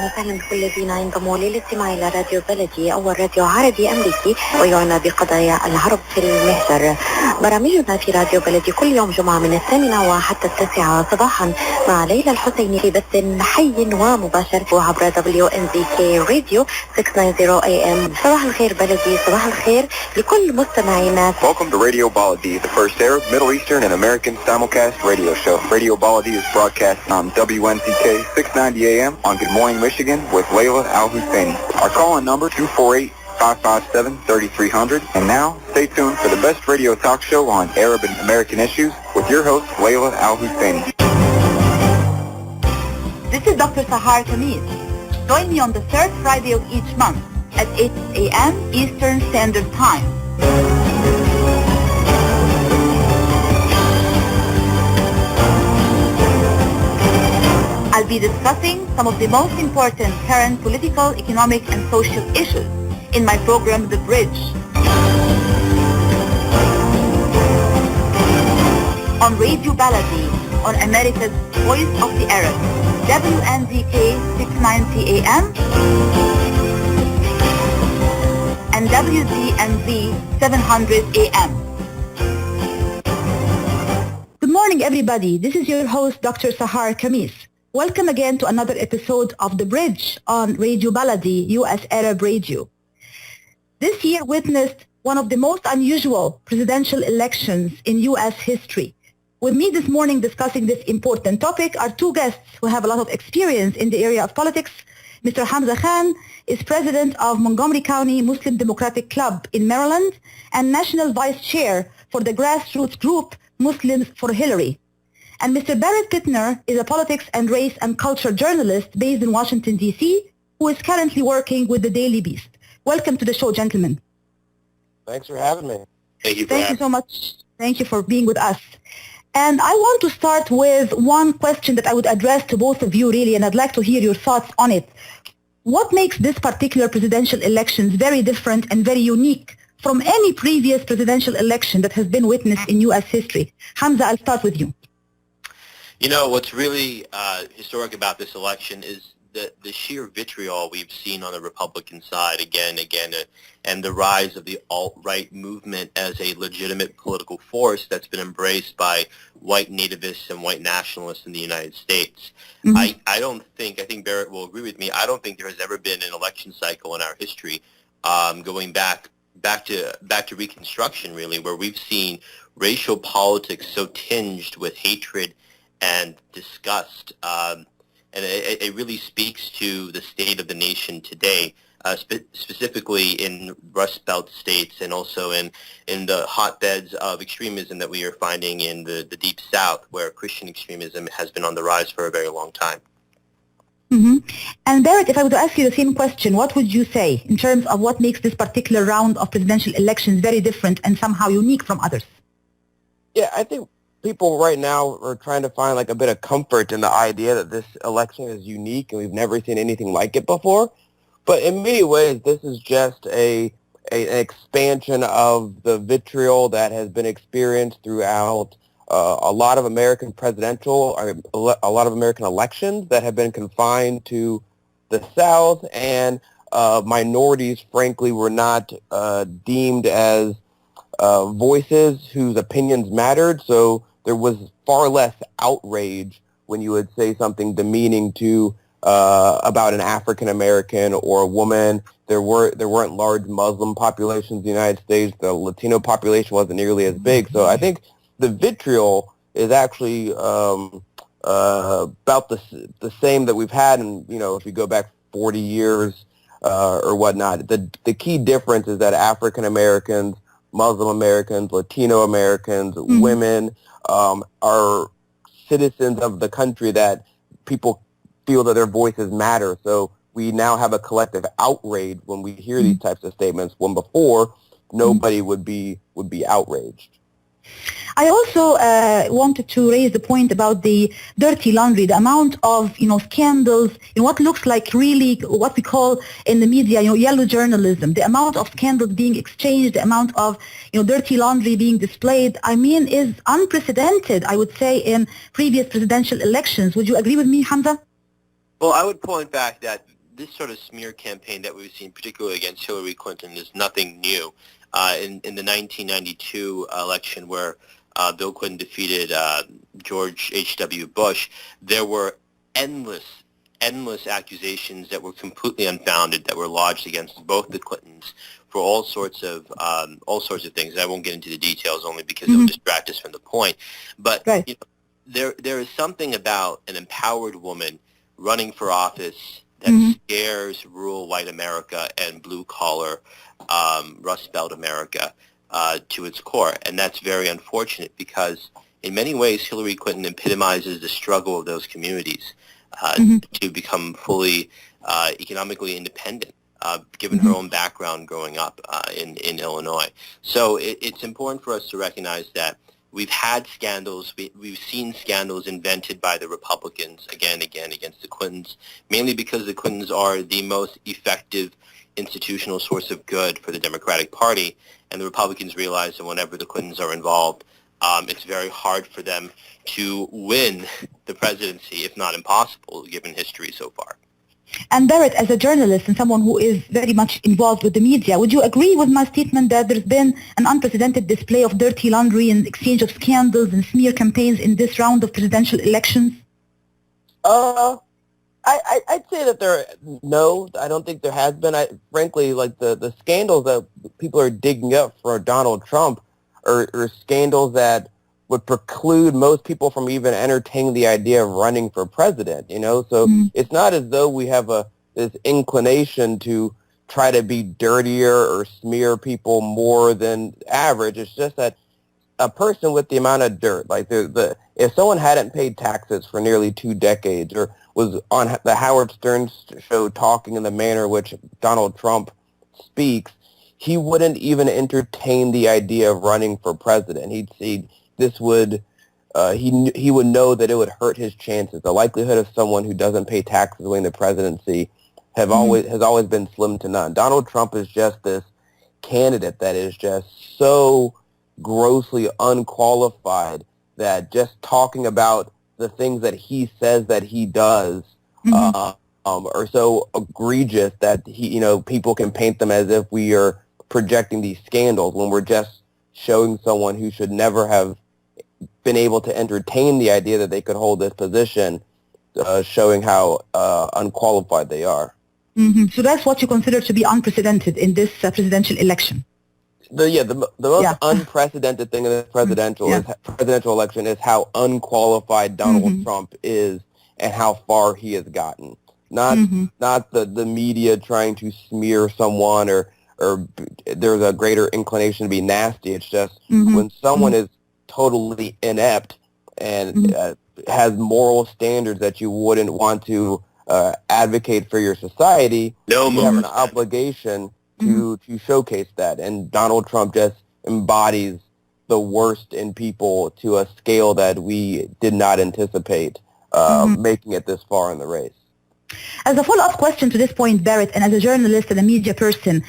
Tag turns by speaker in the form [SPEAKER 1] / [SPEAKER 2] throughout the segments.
[SPEAKER 1] وسهلا بكل الذين ينضموا للاستماع إلى راديو بلدي أول راديو عربي أمريكي ويعنى بقضايا العرب في المهجر. برامجنا في راديو بلدي كل يوم جمعة من 8 وحتى 9 صباحا مع ليلى الحسيني في بث حي ومباشر وعبر wnzk راديو 690 AM. صباح الخير بلدي، صباح الخير لكل مستمعينا.
[SPEAKER 2] Welcome to Radio Baladi, the first Arab, Middle Eastern, and American simulcast radio show. Radio Baladi is broadcast on WNZK 690 AM on Good Morning Michigan with Layla Al-Husseini. Our call-in number 248-557-3300. And now, stay tuned for the best radio talk show on Arab and American issues with your host, Layla Al-Husseini.
[SPEAKER 3] This is Dr.Sahar Khamis. Join me on the third Friday of each month at 8 a.m. Eastern Standard Time. I'll be discussing some of the most important current political, economic, and social issues in my program, The Bridge. On Radio Baladi, on America's Voice of the Arab, WNZK 690 AM and wdmv 700 AM. Good morning, everybody. This is your host, Dr. Sahar Khamis. Welcome again to another episode of The Bridge on Radio Baladi, U.S. Arab Radio. This year witnessed one of the most unusual presidential elections in U.S. history. With me this morning discussing this important topic are two guests who have a lot of experience in the area of politics. Mr. Hamza Khan is president of Montgomery County Muslim Democratic Club in Maryland and national vice chair for the grassroots group Muslims for Hillary. And Mr. Barrett Pitner is a politics and race and culture journalist based in Washington, D.C., who is currently working with the Daily Beast. Welcome to the show, gentlemen.
[SPEAKER 4] Thanks for having me.
[SPEAKER 3] Thank you so much. Thank you for being with us. And I want to start with one question that I would address to both of you, really, and I'd like to hear your thoughts on it. What makes this particular presidential elections very different and very unique from any previous presidential election that has been witnessed in U.S. history? Hamza, I'll start with you.
[SPEAKER 5] You know, what's really historic about this election is the sheer vitriol we've seen on the Republican side again, and the rise of the alt-right movement as a legitimate political force that's been embraced by white nativists and white nationalists in the United States. Mm-hmm. I think Barrett will agree with me, I don't think there has ever been an election cycle in our history going back to Reconstruction, really, where we've seen racial politics so tinged with hatred and disgust. And it really speaks to the state of the nation today, specifically in Rust Belt states and also in the hotbeds of extremism that we are finding in the Deep South, where Christian extremism has been on the rise for a very long time.
[SPEAKER 3] Mm-hmm. And Barrett, if I were to ask you the same question, what would you say in terms of what makes this particular round of presidential elections very different and somehow unique from others?
[SPEAKER 4] Yeah, I think people right now are trying to find like a bit of comfort in the idea that this election is unique and we've never seen anything like it before. But in many ways, this is just an expansion of the vitriol that has been experienced throughout a lot of American a lot of American elections that have been confined to the South, and minorities, frankly, were not deemed as voices whose opinions mattered. So there was far less outrage when you would say something demeaning to about an African American or a woman. There weren't large Muslim populations in the United States. The Latino population wasn't nearly as big. So I think the vitriol is actually about the same that we've had, and if you go back 40 years or whatnot. The key difference is that African Americans, Muslim Americans, Latino Americans, mm-hmm. women are citizens of the country that people feel that their voices matter. So we now have a collective outrage when we hear these types of statements, when before nobody would be outraged.
[SPEAKER 3] I also wanted to raise the point about the dirty laundry, the amount of scandals in what looks like really what we call in the media yellow journalism, the amount of scandals being exchanged, the amount of dirty laundry being displayed, is unprecedented, I would say, in previous presidential elections. Would you agree with me, Hamza?
[SPEAKER 5] Well, I would point back that this sort of smear campaign that we've seen, particularly against Hillary Clinton, is nothing new. In the 1992 election where Bill Clinton defeated George H.W. Bush, there were endless accusations that were completely unfounded that were lodged against both the Clintons for all sorts of things. I won't get into the details only because it will distract us from the point. But
[SPEAKER 3] Right.
[SPEAKER 5] you know, there is something about an empowered woman running for office that scares rural white America and blue collar Rust Belt America to its core, and that's very unfortunate because in many ways Hillary Clinton epitomizes the struggle of those communities to become fully economically independent, given her own background growing up in Illinois. So it's important for us to recognize that we've had scandals. We've seen scandals invented by the Republicans again and again against the Clintons, mainly because the Clintons are the most effective institutional source of good for the Democratic Party, and the Republicans realize that whenever the Clintons are involved, it's very hard for them to win the presidency, if not impossible, given history so far.
[SPEAKER 3] And Barrett, as a journalist and someone who is very much involved with the media, would you agree with my statement that there's been an unprecedented display of dirty laundry and exchange of scandals and smear campaigns in this round of presidential elections?
[SPEAKER 4] I'd say that no, I don't think there has been. Frankly, like the scandals that people are digging up for Donald Trump are scandals that would preclude most people from even entertaining the idea of running for president, you know? So it's not as though we have this inclination to try to be dirtier or smear people more than average. It's just that a person with the amount of dirt, like if someone hadn't paid taxes for nearly 2 decades or was on the Howard Stern show talking in the manner which Donald Trump speaks, he wouldn't even entertain the idea of running for president. He'd see this would he would know that it would hurt his chances. The likelihood of someone who doesn't pay taxes winning the presidency has always been slim to none. Donald Trump is just this candidate that is just so grossly unqualified that just talking about the things that he says that he does are so egregious that people can paint them as if we are projecting these scandals when we're just showing someone who should never have been able to entertain the idea that they could hold this position, showing how unqualified they are.
[SPEAKER 3] So that's what you consider to be unprecedented in this presidential election?
[SPEAKER 4] The most unprecedented thing in the presidential election is how unqualified Donald Trump is and how far he has gotten. Not the media trying to smear someone or there's a greater inclination to be nasty. It's just when someone is totally inept and has moral standards that you wouldn't want to advocate for your society, you have an obligation to showcase that. And Donald Trump just embodies the worst in people to a scale that we did not anticipate making it this far in the race.
[SPEAKER 3] As a follow-up question to this point, Barrett, and as a journalist and a media person,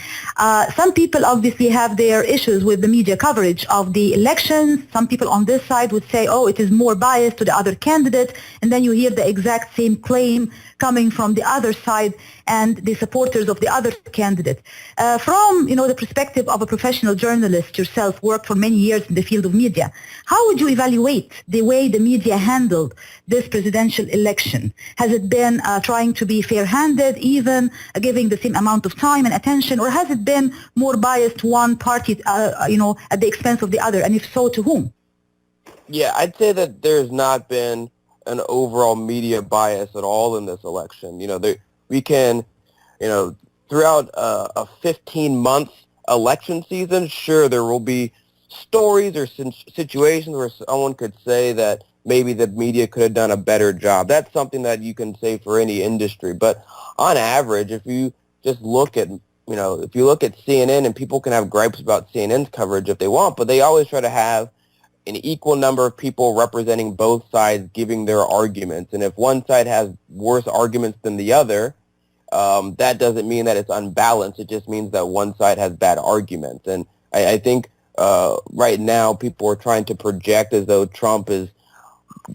[SPEAKER 3] some people obviously have their issues with the media coverage of the elections. Some people on this side would say, oh, it is more biased to the other candidate, and then you hear the exact same claim coming from the other side and the supporters of the other candidate. From the perspective of a professional journalist yourself, worked for many years in the field of media, how would you evaluate the way the media handled this presidential election? Has it been trying to be fair-handed, even giving the same amount of time and attention, or has it been more biased to one party, at the expense of the other, and if so, to whom?
[SPEAKER 4] Yeah, I'd say that there's not been an overall media bias at all in this election. We can, throughout a 15-month election season, sure, there will be stories or situations where someone could say that maybe the media could have done a better job. That's something that you can say for any industry. But on average, if you just look at, if you look at CNN, and people can have gripes about CNN's coverage if they want, but they always try to have an equal number of people representing both sides giving their arguments. And if one side has worse arguments than the other, that doesn't mean that it's unbalanced. It just means that one side has bad arguments. And I think right now people are trying to project as though Trump is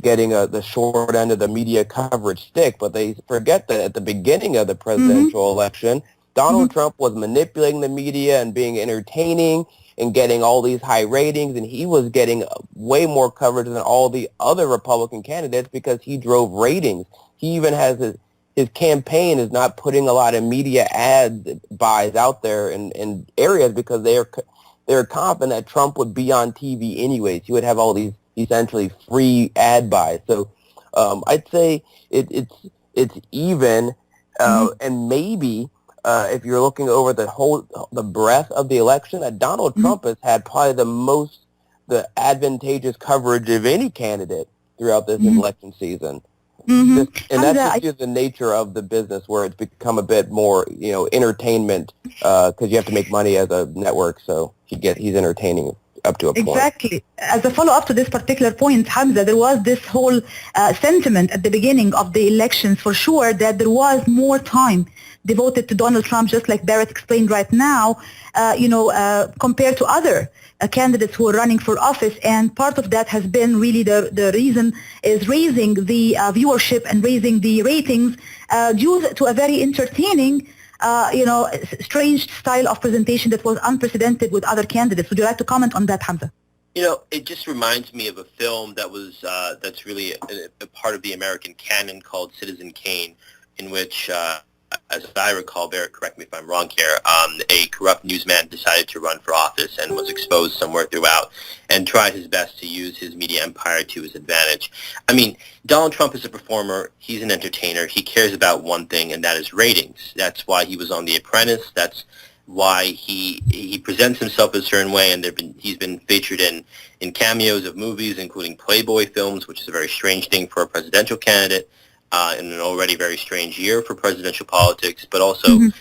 [SPEAKER 4] getting the short end of the media coverage stick, but they forget that at the beginning of the presidential election, Donald Trump was manipulating the media and being entertaining and getting all these high ratings, and he was getting way more coverage than all the other Republican candidates because he drove ratings. He even has his campaign is not putting a lot of media ad buys out there in areas because they're confident that Trump would be on TV anyways. He would have all these essentially free ad buys. So I'd say it's even, and maybe if you're looking over the breadth of the election, that Donald Trump has had probably the advantageous coverage of any candidate throughout this election season. And that's just the nature of the business, where it's become a bit more, entertainment, because you have to make money as a network. So he's entertaining up to a point.
[SPEAKER 3] Exactly. As a follow-up to this particular point, Hamza, there was this whole sentiment at the beginning of the elections, for sure, that there was more time devoted to Donald Trump, just like Barrett explained right now, compared to other candidates who are running for office. And part of that has been really the reason is raising the viewership and raising the ratings due to a very entertaining strange style of presentation that was unprecedented with other candidates. Would you like to comment on that, Hamza?
[SPEAKER 5] It just reminds me of a film that was that's really a part of the American canon called Citizen Kane, in which, as I recall, Barrett, correct me if I'm wrong here, a corrupt newsman decided to run for office and was exposed somewhere throughout and tried his best to use his media empire to his advantage. I mean, Donald Trump is a performer. He's an entertainer. He cares about one thing, and that is ratings. That's why he was on The Apprentice. That's why he presents himself a certain way, and he's been featured in cameos of movies, including Playboy films, which is a very strange thing for a presidential candidate. In an already very strange year for presidential politics, but also in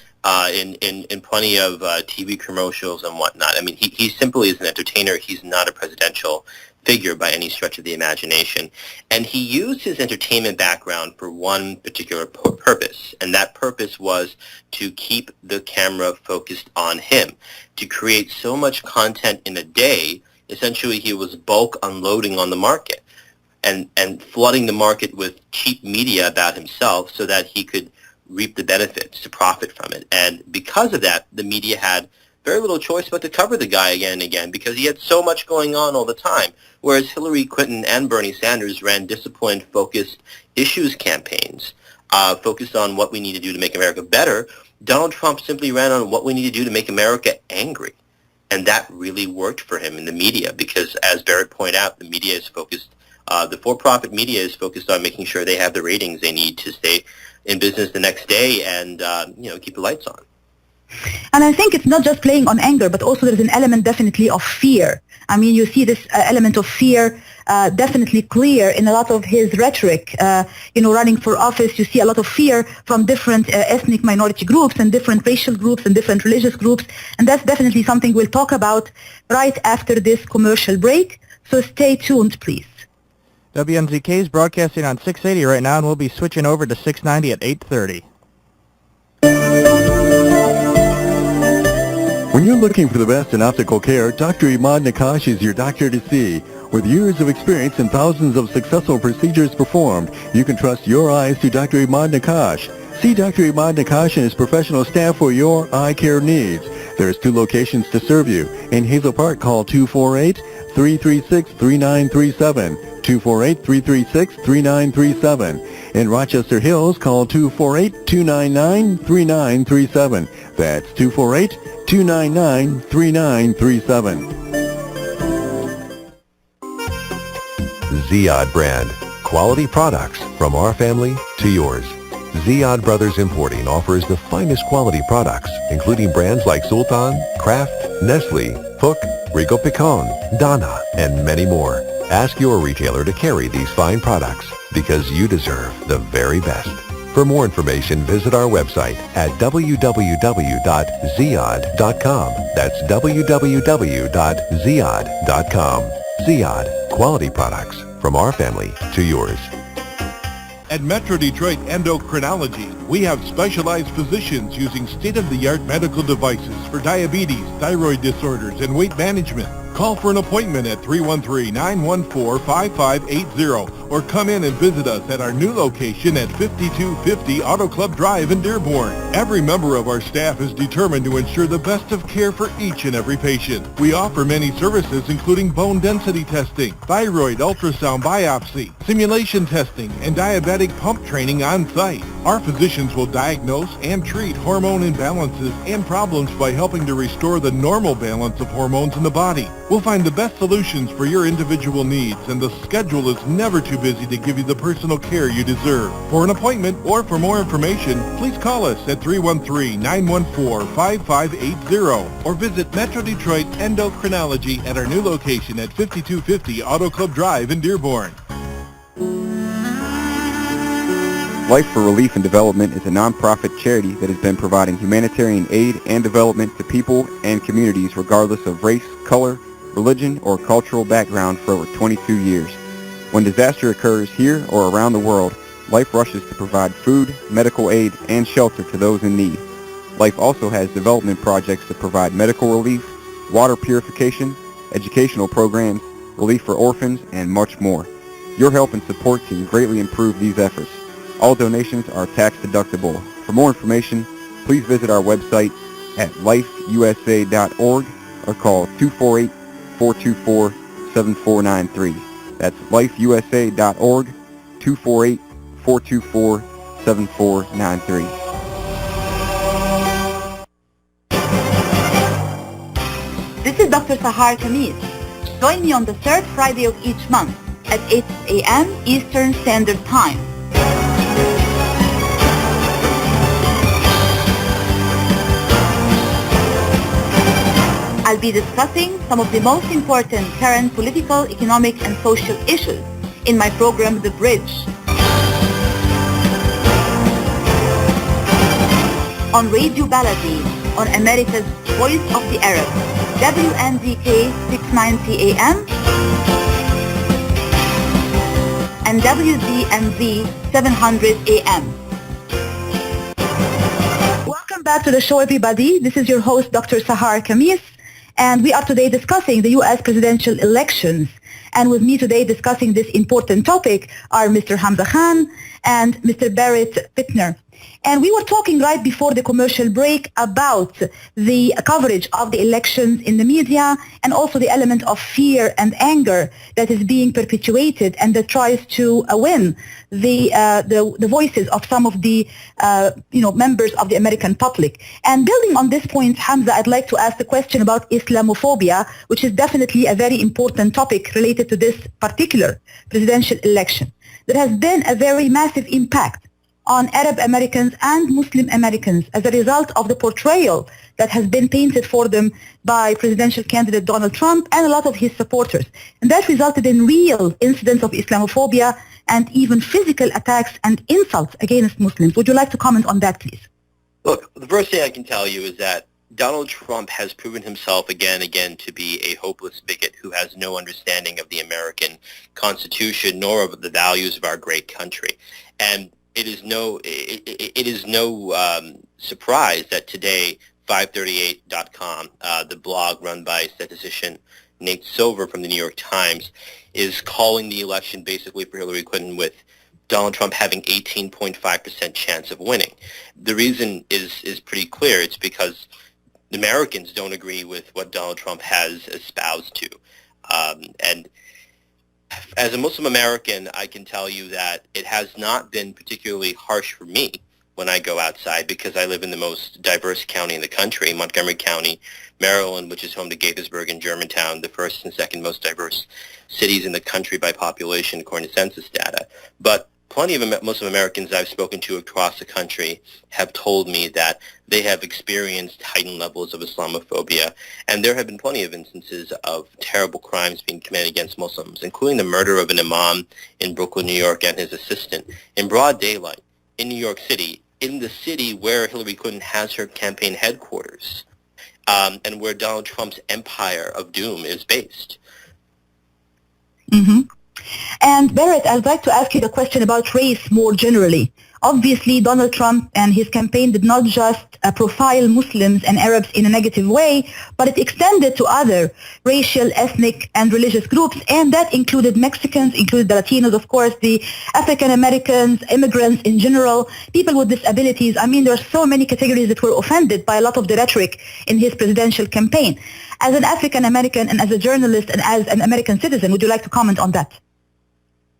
[SPEAKER 5] plenty of TV commercials and whatnot. I mean, he simply is an entertainer. He's not a presidential figure by any stretch of the imagination. And he used his entertainment background for one particular purpose, and that purpose was to keep the camera focused on him, to create so much content in a day. Essentially, he was bulk unloading on the market. And flooding the market with cheap media about himself so that he could reap the benefits, to profit from it. And because of that, the media had very little choice but to cover the guy again and again because he had so much going on all the time. Whereas Hillary Clinton and Bernie Sanders ran disciplined, focused issues campaigns, focused on what we need to do to make America better. Donald Trump simply ran on what we need to do to make America angry. And that really worked for him in the media because, as Barrett pointed out, the media is focused the for-profit media is focused on making sure they have the ratings they need to stay in business the next day and, keep the lights on.
[SPEAKER 3] And I think it's not just playing on anger, but also there's an element definitely of fear. I mean, you see this element of fear definitely clear in a lot of his rhetoric. Running for office, you see a lot of fear from different ethnic minority groups and different racial groups and different religious groups. And that's definitely something we'll talk about right after this commercial break. So stay tuned, please.
[SPEAKER 6] WNZK is broadcasting on 680 right now, and we'll be switching over to 690 at 8:30.
[SPEAKER 7] When you're looking for the best in optical care, Dr. Imad Nakash is your doctor to see. With years of experience and thousands of successful procedures performed, you can trust your eyes to Dr. Imad Nakash. See Dr. Imad Nakash and his professional staff for your eye care needs. There's 2 locations to serve you. In Hazel Park, call 248-336-3937. 248-336-3937. In Rochester Hills, call 248-299-3937. That's 248-299-3937.
[SPEAKER 8] Ziyad brand. Quality products from our family to yours. Ziyad Brothers Importing offers the finest quality products, including brands like Sultan, Kraft, Nestle, Hook, Rico Picon, Donna, and many more. Ask your retailer to carry these fine products because you deserve the very best. For more information, visit our website at www.ziyad.com. That's www.ziyad.com. Ziyad, quality products from our family to yours.
[SPEAKER 9] At Metro Detroit Endocrinology, we have specialized physicians using state-of-the-art medical devices for diabetes, thyroid disorders, and weight management. Call for an appointment at 313-914-5580 or come in and visit us at our new location at 5250 Auto Club Drive in Dearborn. Every member of our staff is determined to ensure the best of care for each and every patient. We offer many services including bone density testing, thyroid ultrasound biopsy, simulation testing, and diabetic pump training on site. Our physicians will diagnose and treat hormone imbalances and problems by helping to restore the normal balance of hormones in the body. We'll find the best solutions for your individual needs, and the schedule is never too busy to give you the personal care you deserve. For an appointment or for more information, please call us at 313-914-5580 or visit Metro Detroit Endocrinology at our new location at 5250 Auto Club Drive in Dearborn.
[SPEAKER 2] Life for Relief and Development is a nonprofit charity that has been providing humanitarian aid and development to people and communities regardless of race, color, religion, or cultural background for over 22 years. When disaster occurs here or around the world, Life rushes to provide food, medical aid, and shelter to those in need. Life also has development projects to provide medical relief, water purification, educational programs, relief for orphans, and much more. Your help and support can greatly improve these efforts. All donations are tax deductible. For more information, please visit our website at lifeusa.org or call 248-424-7493. That's lifeusa.org, 248-424-7493.
[SPEAKER 3] This is Dr. Sahar Khamis. Join me on the third Friday of each month at 8 a.m. Eastern Standard Time. I'll be discussing some of the most important current political, economic, and social issues in my program, The Bridge. On Radio Baladi, on America's Voice of the Arab, WNZK 690 AM and wdmv 700 AM. Welcome back to the show, everybody. This is your host, Dr. Sahar Khamis. And we are today discussing the U.S. presidential elections. And with me today discussing this important topic are Mr. Hamza Khan and Mr. Barrett Pitner. And we were talking right before the commercial break about the coverage of the elections in the media and also the element of fear and anger that is being perpetuated and that tries to win the voices of some of the members of the American public. And building on this point, Hamza, I'd like to ask the question about Islamophobia, which is definitely a very important topic related to this particular presidential election. There has been a very massive impact on Arab Americans and Muslim Americans as a result of the portrayal that has been painted for them by presidential candidate Donald Trump and a lot of his supporters. And that resulted in real incidents of Islamophobia and even physical attacks and insults against Muslims. Would you like to comment on that, please?
[SPEAKER 5] Look, the first thing I can tell you is that Donald Trump has proven himself again and again to be a hopeless bigot who has no understanding of the American Constitution nor of the values of our great country. And it is no surprise that today 538.com, the blog run by statistician Nate Silver from the New York Times, is calling the election basically for Hillary Clinton with Donald Trump having 18.5% chance of winning. The reason is pretty clear. It's because the Americans don't agree with what Donald Trump has espoused to. And as a Muslim American, I can tell you that it has not been particularly harsh for me when I go outside because I live in the most diverse county in the country, Montgomery County, Maryland, which is home to Gaithersburg and Germantown, the first and second most diverse cities in the country by population according to census data. But plenty of Muslim Americans I've spoken to across the country have told me that they have experienced heightened levels of Islamophobia, and there have been plenty of instances of terrible crimes being committed against Muslims, including the murder of an imam in Brooklyn, New York, and his assistant in broad daylight in New York City, in the city where Hillary Clinton has her campaign headquarters, and where Donald Trump's empire of doom is based.
[SPEAKER 3] Mm-hmm. And Barrett, I'd like to ask you the question about race more generally. Obviously, Donald Trump and his campaign did not just profile Muslims and Arabs in a negative way, but it extended to other racial, ethnic, and religious groups, and that included Mexicans, included the Latinos, of course, the African Americans, immigrants in general, people with disabilities. I mean, there are so many categories that were offended by a lot of the rhetoric in his presidential campaign. As an African American and as a journalist and as an American citizen, would you like to comment on that?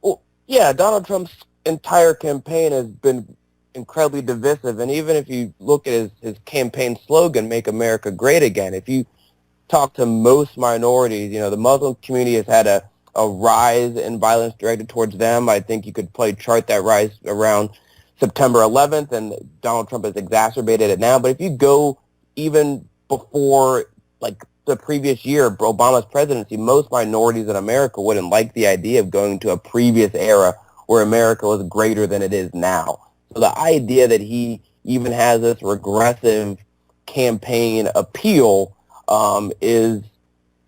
[SPEAKER 4] Well, yeah, Donald Trump's entire campaign has been incredibly divisive, and even if you look at his campaign slogan, "Make America Great Again," if you talk to most minorities, the Muslim community has had a rise in violence directed towards them. I think you could probably chart that rise around September 11th, and Donald Trump has exacerbated it now. But if you go even before, like, the previous year, Obama's presidency, most minorities in America wouldn't like the idea of going to a previous era where America was greater than it is now. So the idea that he even has this regressive campaign appeal is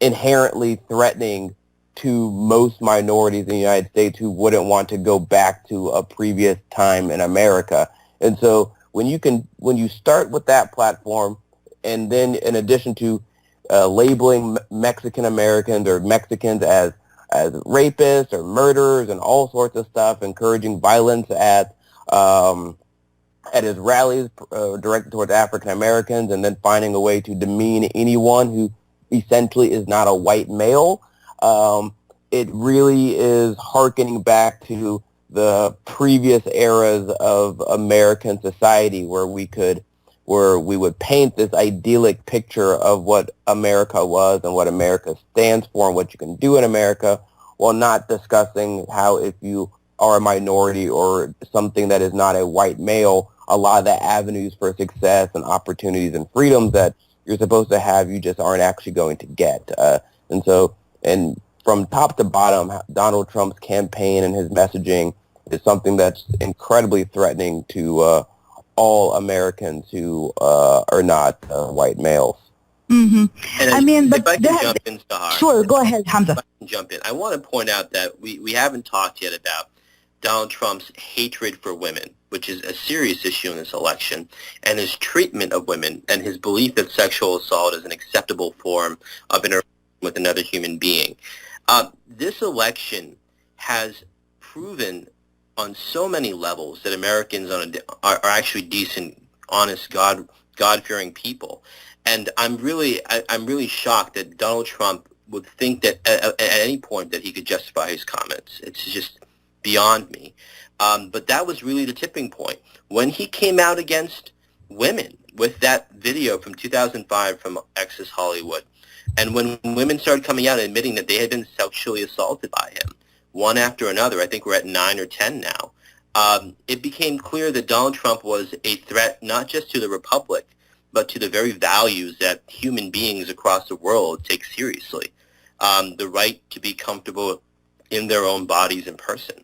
[SPEAKER 4] inherently threatening to most minorities in the United States who wouldn't want to go back to a previous time in America. And so when you start with that platform, and then in addition to labeling Mexican Americans or Mexicans as rapists or murderers and all sorts of stuff, encouraging violence at his rallies directed towards African Americans, and then finding a way to demean anyone who essentially is not a white male, it really is hearkening back to the previous eras of American society where we would paint this idyllic picture of what America was and what America stands for and what you can do in America, while not discussing how, if you are a minority or something that is not a white male, a lot of the avenues for success and opportunities and freedoms that you're supposed to have, you just aren't actually going to get. And from top to bottom, Donald Trump's campaign and his messaging is something that's incredibly threatening to all Americans who are not white males.
[SPEAKER 3] Mm-hmm.
[SPEAKER 5] And if I can jump in, Sahar.
[SPEAKER 3] Sure, go ahead, Hamza.
[SPEAKER 5] If I can jump in. I want to point out that we haven't talked yet about Donald Trump's hatred for women, which is a serious issue in this election, and his treatment of women, and his belief that sexual assault is an acceptable form of interaction with another human being. This election has proven on so many levels that Americans are actually decent, honest, God-fearing people. And I'm really shocked that Donald Trump would think that at any point that he could justify his comments. It's just beyond me. But that was really the tipping point. When he came out against women with that video from 2005 from Access Hollywood, and when women started coming out and admitting that they had been sexually assaulted by him, one after another, I think we're at 9 or 10 now, it became clear that Donald Trump was a threat not just to the Republic, but to the very values that human beings across the world take seriously. The right to be comfortable in their own bodies in person.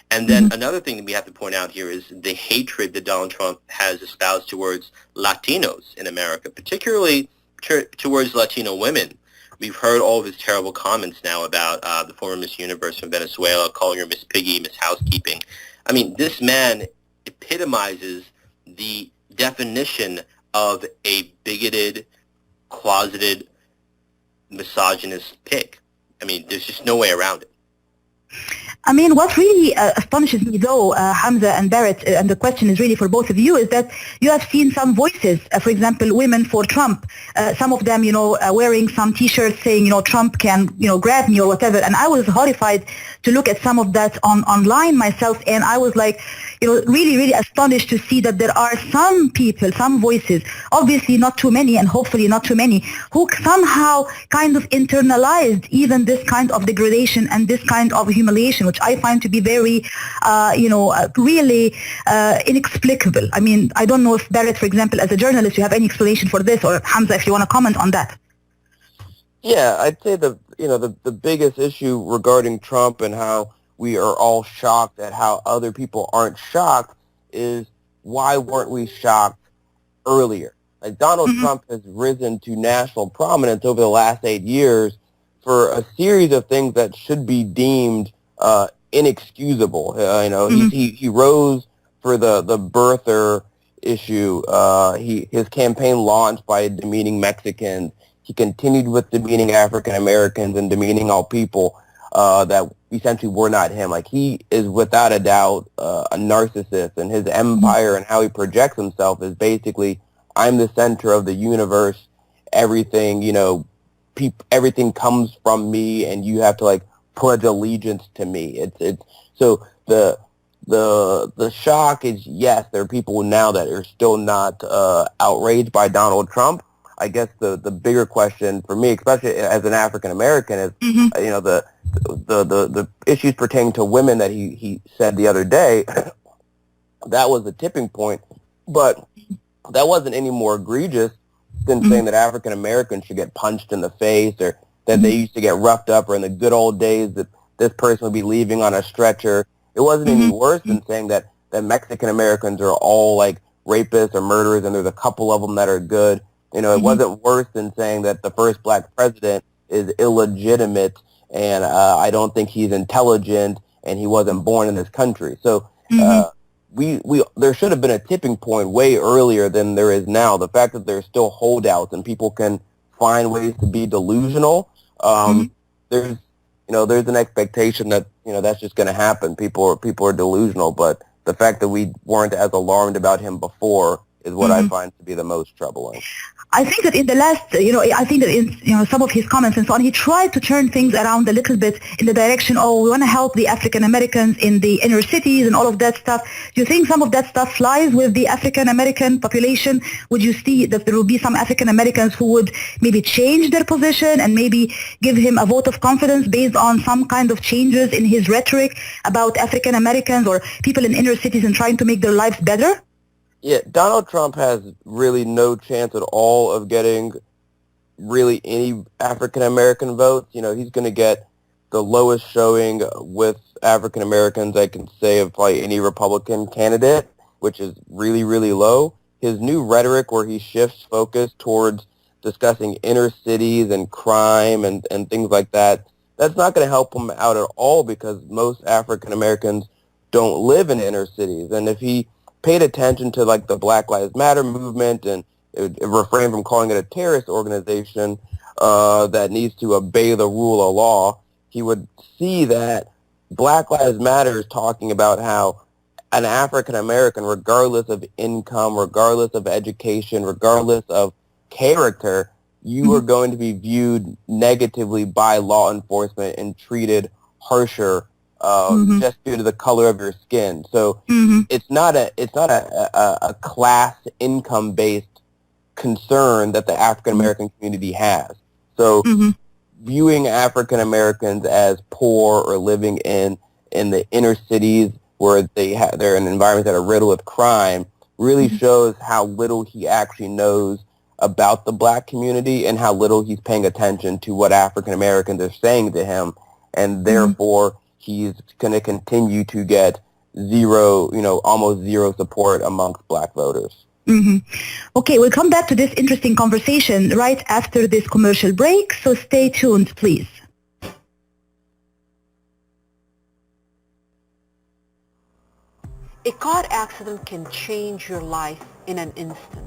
[SPEAKER 5] And then another thing that we have to point out here is the hatred that Donald Trump has espoused towards Latinos in America, particularly towards Latino women. We've heard all of his terrible comments now about the former Miss Universe from Venezuela, calling her Miss Piggy, Miss Housekeeping. I mean, this man epitomizes the definition of a bigoted, closeted, misogynist pig. I mean, there's just no way around it.
[SPEAKER 3] I mean, what really astonishes me, though, Hamza and Barrett, and the question is really for both of you, is that you have seen some voices, for example, Women for Trump, some of them, wearing some T-shirts saying, Trump can, grab me or whatever. And I was horrified to look at some of that online myself, and I was like, really, really astonished to see that there are some people, some voices, obviously not too many and hopefully not too many, who somehow kind of internalized even this kind of degradation and this kind of humiliation, which I find to be very, really inexplicable. I mean, I don't know if Barrett, for example, as a journalist, you have any explanation for this, or Hamza, if you want to comment on that.
[SPEAKER 4] Yeah, I'd say the biggest issue regarding Trump and how we are all shocked at how other people aren't shocked is, why weren't we shocked earlier? Like, Donald Trump has risen to national prominence over the last 8 years for a series of things that should be deemed inexcusable. He rose for the birther issue, his campaign launched by demeaning Mexicans. He continued with demeaning African Americans and demeaning all people that essentially were not him. Like, he is without a doubt a narcissist, and his empire and how he projects himself is basically, I'm the center of the universe. Everything, everything comes from me, and you have to like pledge allegiance to me. It's so the shock is, yes, there are people now that are still not outraged by Donald Trump. I guess the bigger question for me, especially as an African American, is the issues pertaining to women that he said the other day. That was the tipping point, but that wasn't any more egregious than saying that African Americans should get punched in the face, or that they used to get roughed up, or in the good old days that this person would be leaving on a stretcher. It wasn't any worse than saying that Mexican Americans are all like rapists or murderers, and there's a couple of them that are good. It wasn't worse than saying that the first black president is illegitimate, and I don't think he's intelligent, and he wasn't born in this country. So there should have been a tipping point way earlier than there is now. The fact that there's still holdouts and people can find ways to be delusional, there's an expectation that that's just going to happen. People are delusional, but the fact that we weren't as alarmed about him before is what I find to be the most troubling.
[SPEAKER 3] I think that in the last, I think that in some of his comments and so on, he tried to turn things around a little bit in the direction, we want to help the African Americans in the inner cities and all of that stuff. Do you think some of that stuff flies with the African American population? Would you see that there will be some African Americans who would maybe change their position and maybe give him a vote of confidence based on some kind of changes in his rhetoric about African Americans or people in inner cities and trying to make their lives better?
[SPEAKER 4] Yeah, Donald Trump has really no chance at all of getting really any African-American votes. He's going to get the lowest showing with African-Americans I can say of probably any Republican candidate, which is really, really low. His new rhetoric where he shifts focus towards discussing inner cities and crime and things like that, that's not going to help him out at all, because most African-Americans don't live in inner cities. And if he paid attention to like the Black Lives Matter movement and refrained from calling it a terrorist organization that needs to obey the rule of law, he would see that Black Lives Matter is talking about how an African American, regardless of income, regardless of education, regardless of character, you are going to be viewed negatively by law enforcement and treated harsher just due to the color of your skin. So it's not a class income based concern that the African American community has. So viewing African Americans as poor or living in the inner cities where they're in environments that are riddled with crime really shows how little he actually knows about the black community and how little he's paying attention to what African Americans are saying to him, and therefore he's going to continue to get almost zero support amongst black voters.
[SPEAKER 3] Okay, we'll come back to this interesting conversation right after this commercial break, so stay tuned, please.
[SPEAKER 1] A car accident can change your life in an instant.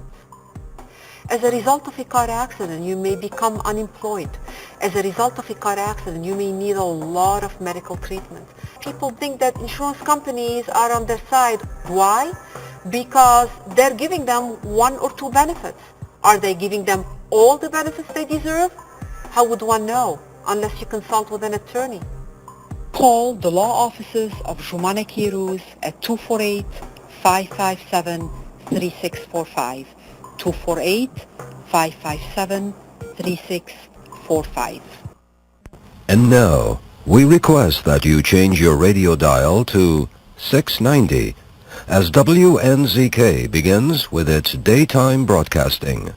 [SPEAKER 1] As a result of a car accident, you may become unemployed. As a result of a car accident, you may need a lot of medical treatment. People think that insurance companies are on their side. Why? Because they're giving them one or two benefits. Are they giving them all the benefits they deserve? How would one know unless you consult with an attorney? Call the law offices of Jumana Kiruz at 248-557-3645. 248-557-3645.
[SPEAKER 8] And now, we request that you change your radio dial to 690 as WNZK begins with its daytime broadcasting.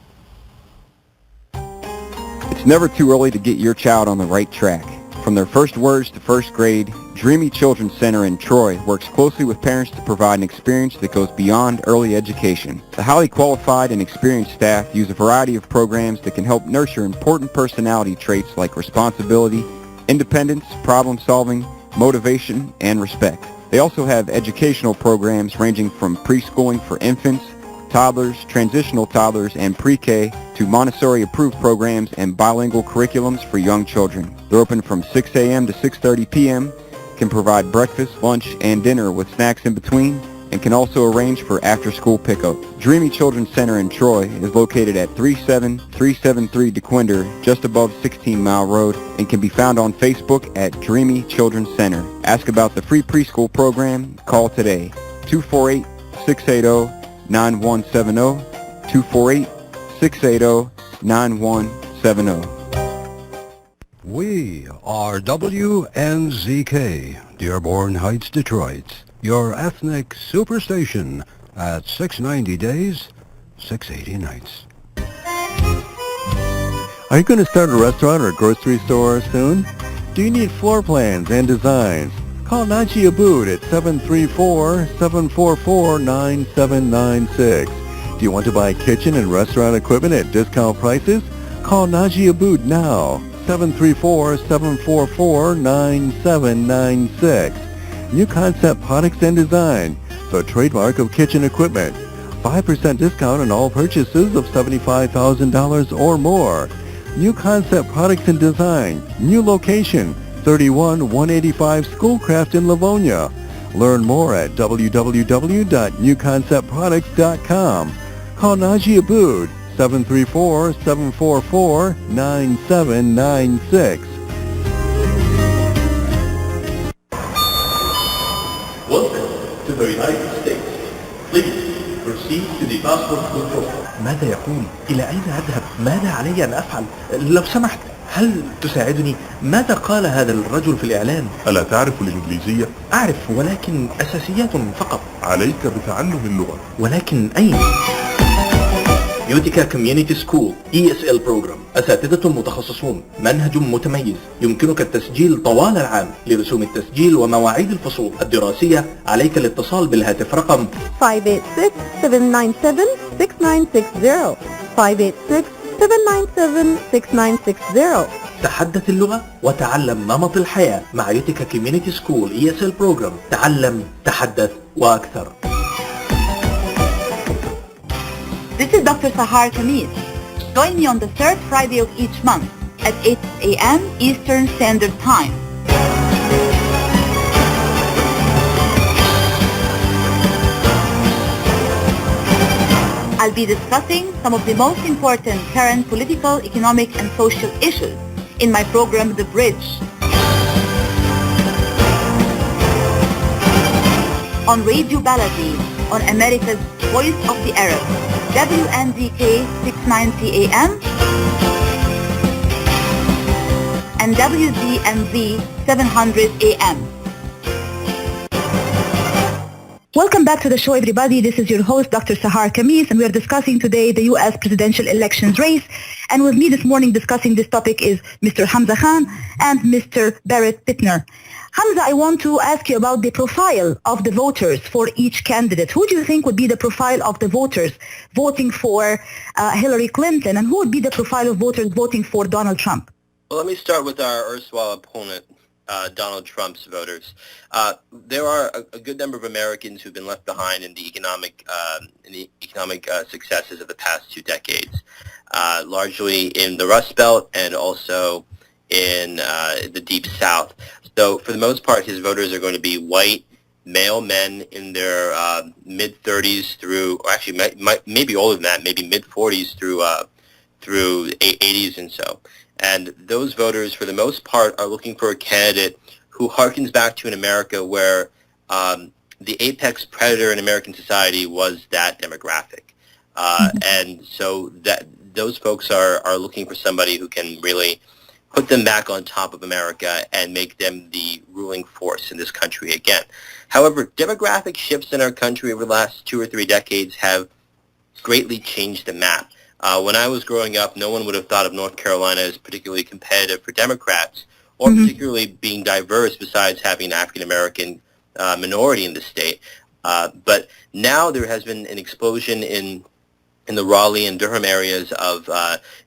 [SPEAKER 2] It's never too early to get your child on the right track. From their first words to first grade, Dreamy Children's Center in Troy works closely with parents to provide an experience that goes beyond early education. The highly qualified and experienced staff use a variety of programs that can help nurture important personality traits like responsibility, independence, problem solving, motivation, and respect. They also have educational programs ranging from preschooling for infants, toddlers, transitional toddlers, and pre-K to Montessori-approved programs and bilingual curriculums for young children. They're open from 6 a.m. to 6:30 p.m., can provide breakfast, lunch, and dinner with snacks in between, and can also arrange for after-school pickup. Dreamy Children's Center in Troy is located at 37373 DeQuinder, just above 16 Mile Road, and can be found on Facebook at Dreamy Children's Center. Ask about the free preschool program. Call today, 248-680-9170, 248-680-9170.
[SPEAKER 10] We are WNZK, Dearborn Heights, Detroit, your ethnic superstation at 690 days, 680 nights.
[SPEAKER 7] Are you going to start a restaurant or grocery store soon? Do you need floor plans and designs? Call Naji Abood at 734-744-9796. Do you want to buy kitchen and restaurant equipment at discount prices? Call Naji Abood now, 734-744-9796. New Concept Products and Design, the trademark of kitchen equipment. 5% discount on all purchases of $75,000 or more. New Concept Products and Design, new location, 31185 Schoolcraft in Livonia. Learn more at www.newconceptproducts.com. Call Naji Abood, 734-744-9796.
[SPEAKER 11] Welcome to the United States. Please proceed to the passport control.
[SPEAKER 6] ماذا يقول؟ إلى أين أذهب؟ ماذا علي أن أفعل؟ لو سمحت، هل تساعدني؟ ماذا قال هذا الرجل في الإعلان؟
[SPEAKER 9] ألا تعرف الإنجليزية؟
[SPEAKER 6] أعرف، ولكن أساسيات فقط.
[SPEAKER 9] عليك بتعلم اللغة.
[SPEAKER 6] ولكن أين؟
[SPEAKER 11] يوتيكا كوميونيتي سكول ESL بروجرام، أساتذة متخصصون، منهج متميز، يمكنك التسجيل طوال العام. لرسوم التسجيل ومواعيد الفصول الدراسية عليك الاتصال بالهاتف رقم
[SPEAKER 3] 586-797-6960 586-797-6960.
[SPEAKER 11] تحدث اللغة وتعلم نمط الحياة مع يوتيكا كوميونيتي سكول ESL بروجرام. تعلم، تحدث وأكثر.
[SPEAKER 3] This is Dr. Sahar Khamis. Join me on the third Friday of each month at 8 a.m. Eastern Standard Time. I'll be discussing some of the most important current political, economic, and social issues in my program, The Bridge. On Radio Baladi, on America's Voice of the Arab, WNZK 690 AM and wdmv 700 AM. Welcome back to the show, everybody. This is your host, Dr. Sahar Khamis, and we are discussing today the U.S. presidential elections race. And with me this morning discussing this topic is Mr. Hamza Khan and Mr. Barrett Pitner. Hamza, I want to ask you about the profile of the voters for each candidate. Who do you think would be the profile of the voters voting for Hillary Clinton, and who would be the profile of voters voting for Donald Trump?
[SPEAKER 5] Well, let me start with our erstwhile opponent, Donald Trump's voters. There are a good number of Americans who've been left behind in the economic successes of the past 2 decades, largely in the Rust Belt and also in the Deep South. So for the most part, his voters are going to be white, male men in their mid-30s through, or actually maybe older than that, maybe mid-40s through 80s and so. And those voters, for the most part, are looking for a candidate who harkens back to an America where the apex predator in American society was that demographic. And so that those folks are looking for somebody who can really put them back on top of America and make them the ruling force in this country again. However, demographic shifts in our country over the last 2 or 3 decades have greatly changed the map. When I was growing up, no one would have thought of North Carolina as particularly competitive for Democrats or particularly being diverse besides having an African-American minority in the state. But now there has been an explosion in the Raleigh and Durham areas of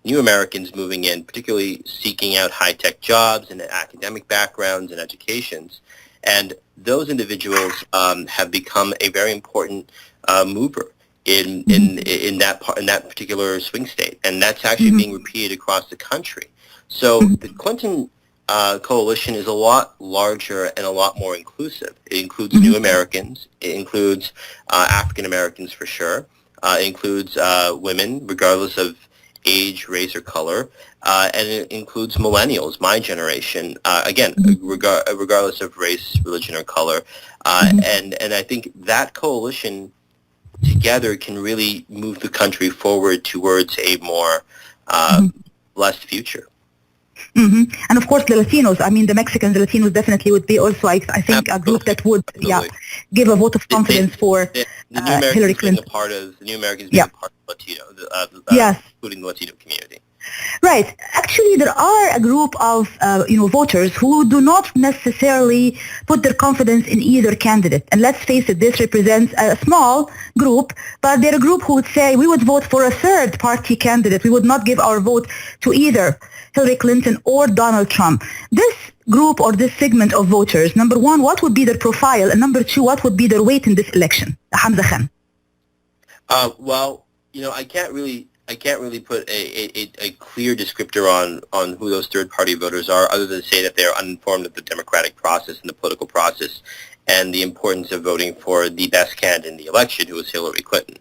[SPEAKER 5] new Americans moving in, particularly seeking out high-tech jobs and academic backgrounds and educations. And those individuals have become a very important mover in that particular swing state, and that's actually being repeated across the country. So the Clinton coalition is a lot larger and a lot more inclusive. It includes new Americans. It includes African Americans for sure. It includes women, regardless of age, race, or color, and it includes millennials, my generation, again, regardless of race, religion, or color. And I think that coalition together can really move the country forward towards a more blessed future.
[SPEAKER 3] And of course, the Latinos, I mean, the Mexicans, the Latinos definitely would be also, I think, a group that would give a vote of confidence for
[SPEAKER 5] the New Americans
[SPEAKER 3] Hillary Clinton.
[SPEAKER 5] The New Americans being a part of Latino, including the Latino community.
[SPEAKER 3] Right. Actually, there are a group of voters who do not necessarily put their confidence in either candidate. And let's face it, this represents a small group, but they're a group who would say we would vote for a third party candidate. We would not give our vote to either Hillary Clinton or Donald Trump. This group or this segment of voters, number one, what would be their profile? And number two, what would be their weight in this election? Hamza Khan.
[SPEAKER 5] Well, I can't really put a clear descriptor on who those third-party voters are, other than to say that they are uninformed of the democratic process and the political process and the importance of voting for the best candidate in the election, who was Hillary Clinton.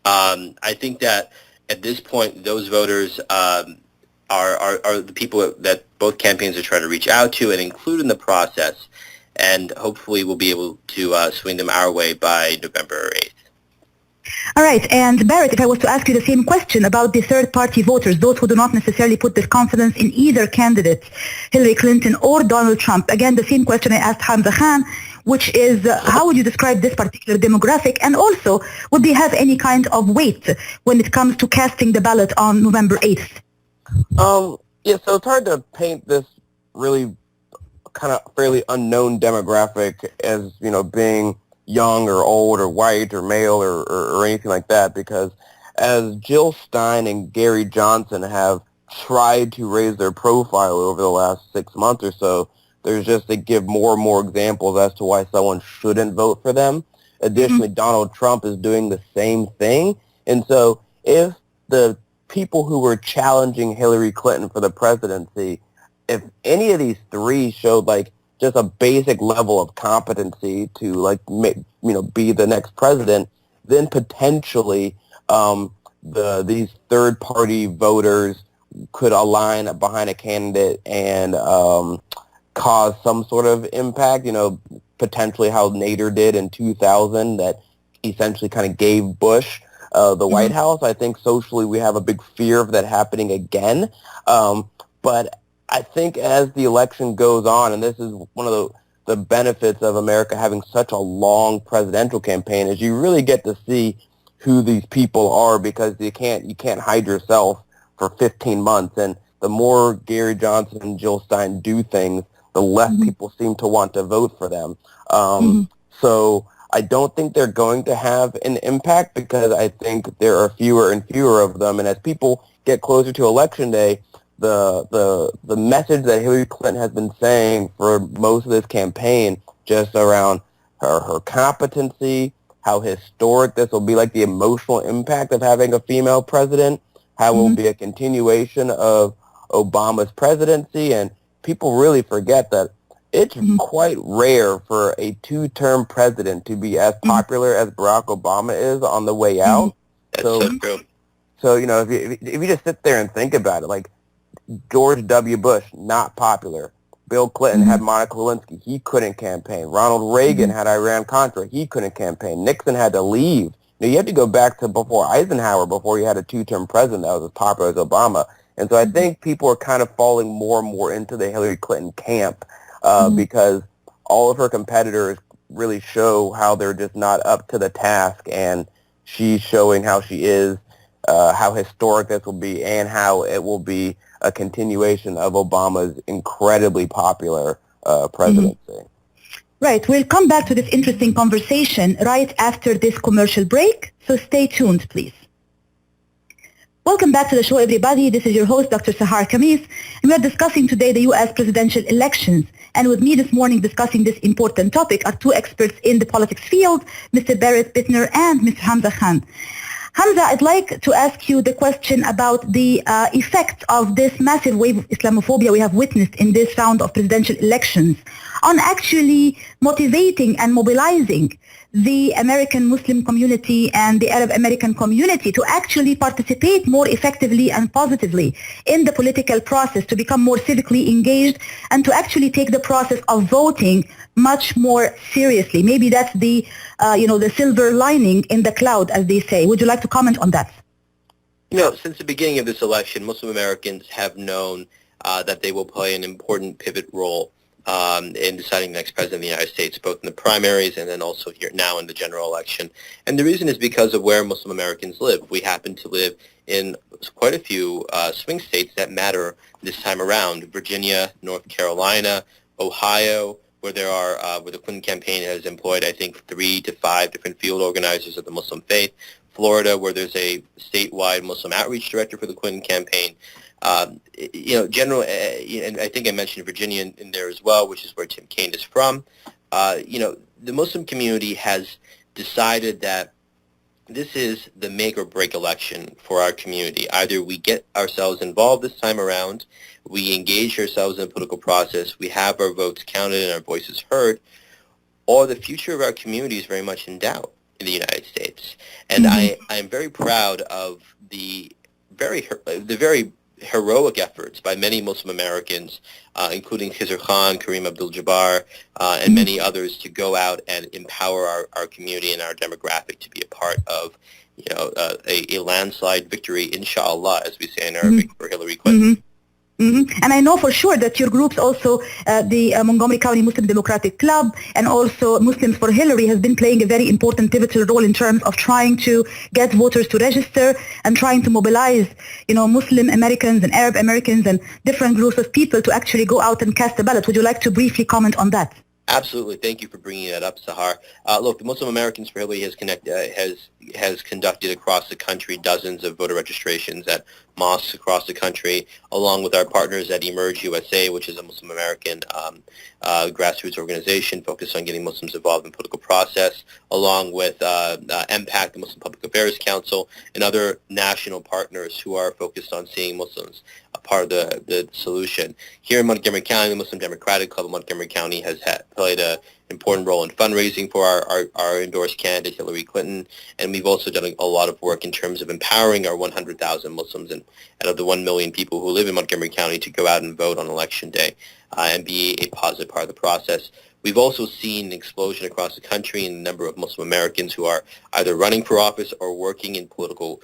[SPEAKER 5] I think that at this point, those voters are the people that both campaigns are trying to reach out to and include in the process, and hopefully we'll be able to swing them our way by November 8th.
[SPEAKER 3] All right, and Barrett, if I was to ask you the same question about the third-party voters, those who do not necessarily put their confidence in either candidate, Hillary Clinton or Donald Trump, again, the same question I asked Hamza Khan, which is how would you describe this particular demographic, and also would they have any kind of weight when it comes to casting the ballot on November 8th?
[SPEAKER 4] So it's hard to paint this really kind of fairly unknown demographic as, being young or old or white or male or anything like that, because as Jill Stein and Gary Johnson have tried to raise their profile over the last 6 months or so, there's just to give more and more examples as to why someone shouldn't vote for them. Additionally, Donald Trump is doing the same thing. And so if the people who were challenging Hillary Clinton for the presidency, if any of these threse showed just a basic level of competency to be the next president, then potentially these third party voters could align behind a candidate and cause some sort of impact, potentially how Nader did in 2000, that essentially kind of gave Bush the White House. I think socially we have a big fear of that happening again. But I think as the election goes on, and this is one of the benefits of America having such a long presidential campaign, is you really get to see who these people are, because you can't hide yourself for 15 months. And the more Gary Johnson and Jill Stein do things, the less people seem to want to vote for them. So I don't think they're going to have an impact, because I think there are fewer and fewer of them. And as people get closer to Election Day, the message that Hillary Clinton has been saying for most of this campaign, just around her competency, how historic this will be, like the emotional impact of having a female president, how it will be a continuation of Obama's presidency. And people really forget that it's quite rare for a two-term president to be as popular as Barack Obama is on the way out.
[SPEAKER 5] That's so true.
[SPEAKER 4] So, if you just sit there and think about it, George W. Bush, not popular. Bill Clinton had Monica Lewinsky. He couldn't campaign. Ronald Reagan had Iran-Contra. He couldn't campaign. Nixon had to leave. You have to go back to before Eisenhower, before you had a two-term president that was as popular as Obama. And so I think people are kind of falling more and more into the Hillary Clinton camp because all of her competitors really show how they're just not up to the task, and she's showing how she is, how historic this will be, and how it will be a continuation of Obama's incredibly popular presidency.
[SPEAKER 3] Right. We'll come back to this interesting conversation right after this commercial break, so stay tuned, please. Welcome back to the show, everybody. This is your host, Dr. Sahar Khamis, and we are discussing today the U.S. presidential elections. And with me this morning discussing this important topic are two experts in the politics field, Mr. Barrett Pitner and Mr. Hamza Khan. Hamza, I'd like to ask you the question about the effect of this massive wave of Islamophobia we have witnessed in this round of presidential elections on actually motivating and mobilizing the American Muslim community and the Arab American community to actually participate more effectively and positively in the political process, to become more civically engaged and to actually take the process of voting much more seriously. Maybe that's the silver lining in the cloud, as they say. Would you like to comment on that?
[SPEAKER 5] Since the beginning of this election, Muslim Americans have known that they will play an important pivot role in deciding the next president of the United States, both in the primaries and then also here now in the general election. And the reason is because of where Muslim Americans live. We happen to live in quite a few swing states that matter this time around: Virginia, North Carolina, Ohio, where there are where the Clinton campaign has employed, I think, 3 to 5 different field organizers of the Muslim faith; Florida, where there's a statewide Muslim outreach director for the Clinton campaign. And I think I mentioned Virginia in there as well, which is where Tim Kaine is from. The Muslim community has decided that this is the make or break election for our community. Either we get ourselves involved this time around, we engage ourselves in the political process, we have our votes counted and our voices heard, or the future of our community is very much in doubt in the United States. And I am very proud of the very heroic efforts by many Muslim Americans, including Hamza Khan, Kareem Abdul-Jabbar, and many others, to go out and empower our community and our demographic to be a part of, a landslide victory, inshallah, as we say in Arabic, for Hillary Clinton.
[SPEAKER 3] And I know for sure that your groups also, the Montgomery County Muslim Democratic Club and also Muslims for Hillary, has been playing a very important pivotal role in terms of trying to get voters to register and trying to mobilize, Muslim Americans and Arab Americans and different groups of people to actually go out and cast a ballot. Would you like to briefly comment on that?
[SPEAKER 5] Absolutely. Thank you for bringing that up, Sahar. Look, the Muslim Americans for Hillary has conducted across the country dozens of voter registrations at mosques across the country, along with our partners at Emerge USA, which is a Muslim American grassroots organization focused on getting Muslims involved in the political process, along with MPAC, the Muslim Public Affairs Council, and other national partners who are focused on seeing Muslims a part of the solution. Here in Montgomery County, the Muslim Democratic Club of Montgomery County has played an important role in fundraising for our endorsed candidate, Hillary Clinton, and we've also done a lot of work in terms of empowering our 100,000 Muslims and of the 1 million people who live in Montgomery County to go out and vote on Election Day and be a positive part of the process. We've also seen an explosion across the country in the number of Muslim Americans who are either running for office or working in political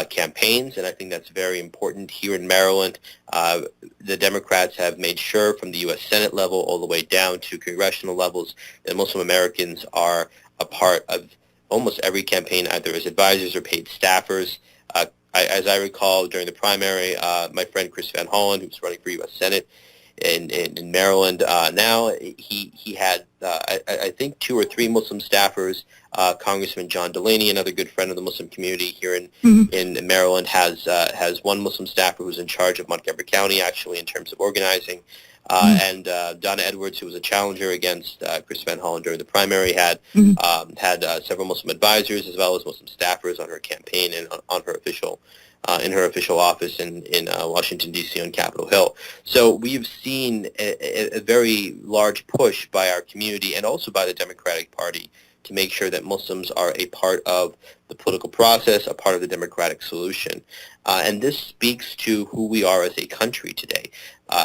[SPEAKER 5] campaigns, and I think that's very important. Here in Maryland, the Democrats have made sure from the U.S. Senate level all the way down to congressional levels that Muslim Americans are a part of almost every campaign, either as advisors or paid staffers. As I recall, during the primary, my friend Chris Van Hollen, who's running for U.S. Senate in Maryland now, he had, I think, 2 or 3 Muslim staffers. Congressman John Delaney, another good friend of the Muslim community here in Maryland, has 1 Muslim staffer who's in charge of Montgomery County, actually, in terms of organizing. And Donna Edwards, who was a challenger against Chris Van Hollen during the primary, had several Muslim advisors as well as Muslim staffers on her campaign and on her official in her official office in Washington, D.C. on Capitol Hill. So we've seen a very large push by our community and also by the Democratic Party to make sure that Muslims are a part of the political process, a part of the democratic solution. And this speaks to who we are as a country today.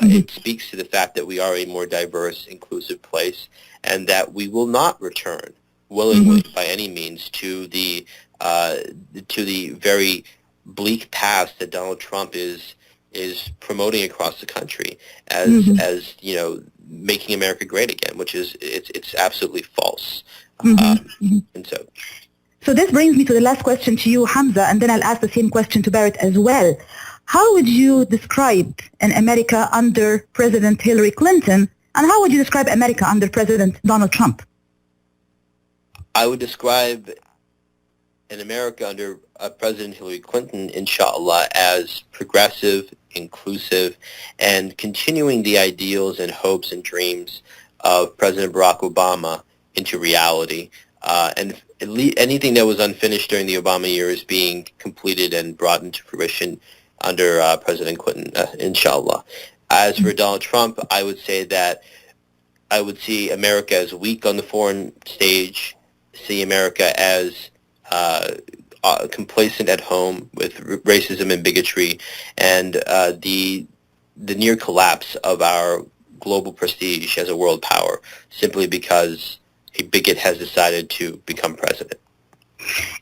[SPEAKER 5] It speaks to the fact that we are a more diverse, inclusive place, and that we will not return willingly by any means to the very bleak past that Donald Trump is promoting across the country as making America great again, which is it's absolutely false. And
[SPEAKER 3] so this brings me to the last question to you, Hamza, and then I'll ask the same question to Barrett as well. How would you describe an America under President Hillary Clinton, and how would you describe America under President Donald Trump?
[SPEAKER 5] I would describe in America under President Hillary Clinton, inshallah, as progressive, inclusive, and continuing the ideals and hopes and dreams of President Barack Obama into reality. And anything that was unfinished during the Obama years being completed and brought into fruition under President Clinton, inshallah. As for Donald Trump, I would say that I would see America as weak on the foreign stage, see America as complacent at home with racism and bigotry, and the near collapse of our global prestige as a world power, simply because a bigot has decided to become president.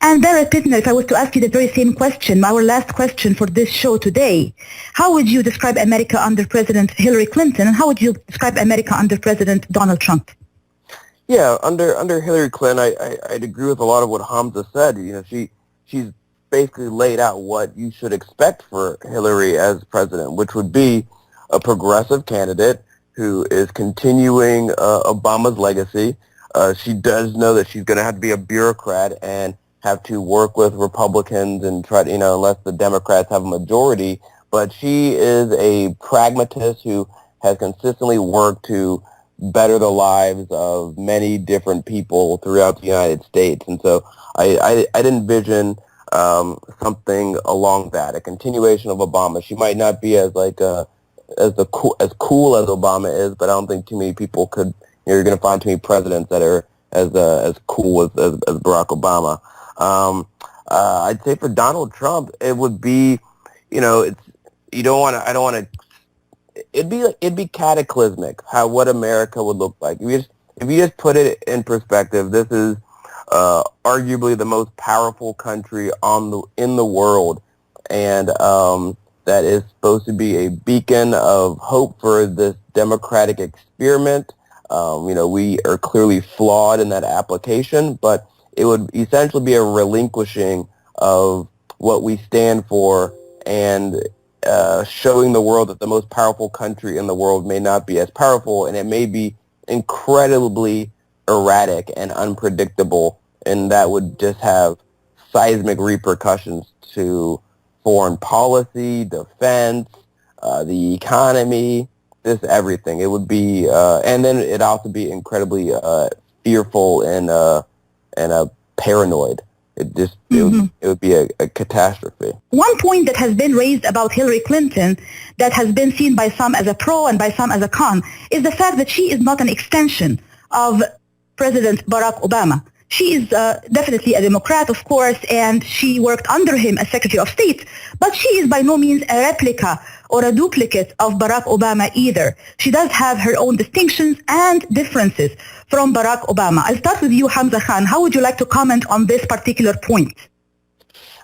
[SPEAKER 3] And Barrett Pitner, if I was to ask you the very same question, our last question for this show today, how would you describe America under President Hillary Clinton, and how would you describe America under President Donald Trump?
[SPEAKER 4] Yeah, under Hillary Clinton, I'd agree with a lot of what Hamza said. You know, she's basically laid out what you should expect for Hillary as president, which would be a progressive candidate who is continuing Obama's legacy. She does know that she's going to have to be a bureaucrat and have to work with Republicans and try to, unless the Democrats have a majority. But she is a pragmatist who has consistently worked to better the lives of many different people throughout the United States. And so I'd envision something along that, a continuation of Obama. She might not be as cool as Obama is, but I don't think too many people could. You're going to find too many presidents that are as cool as Barack Obama. I'd say for Donald Trump, it would be, it'd be cataclysmic what America would look like. If you just put it in perspective, this is arguably the most powerful country in the world, and that is supposed to be a beacon of hope for this democratic experiment. We are clearly flawed in that application, but it would essentially be a relinquishing of what we stand for and showing the world that the most powerful country in the world may not be as powerful, and it may be incredibly erratic and unpredictable, and that would just have seismic repercussions to foreign policy, defense, the economy, just everything. It would be, and then it'd also be incredibly fearful and paranoid. It would be a catastrophe.
[SPEAKER 3] One point that has been raised about Hillary Clinton that has been seen by some as a pro and by some as a con is the fact that she is not an extension of President Barack Obama. She is definitely a Democrat, of course, and she worked under him as Secretary of State, but she is by no means a replica or a duplicate of Barack Obama either. She does have her own distinctions and differences from Barack Obama. I'll start with you, Hamza Khan. How would you like to comment on this particular point?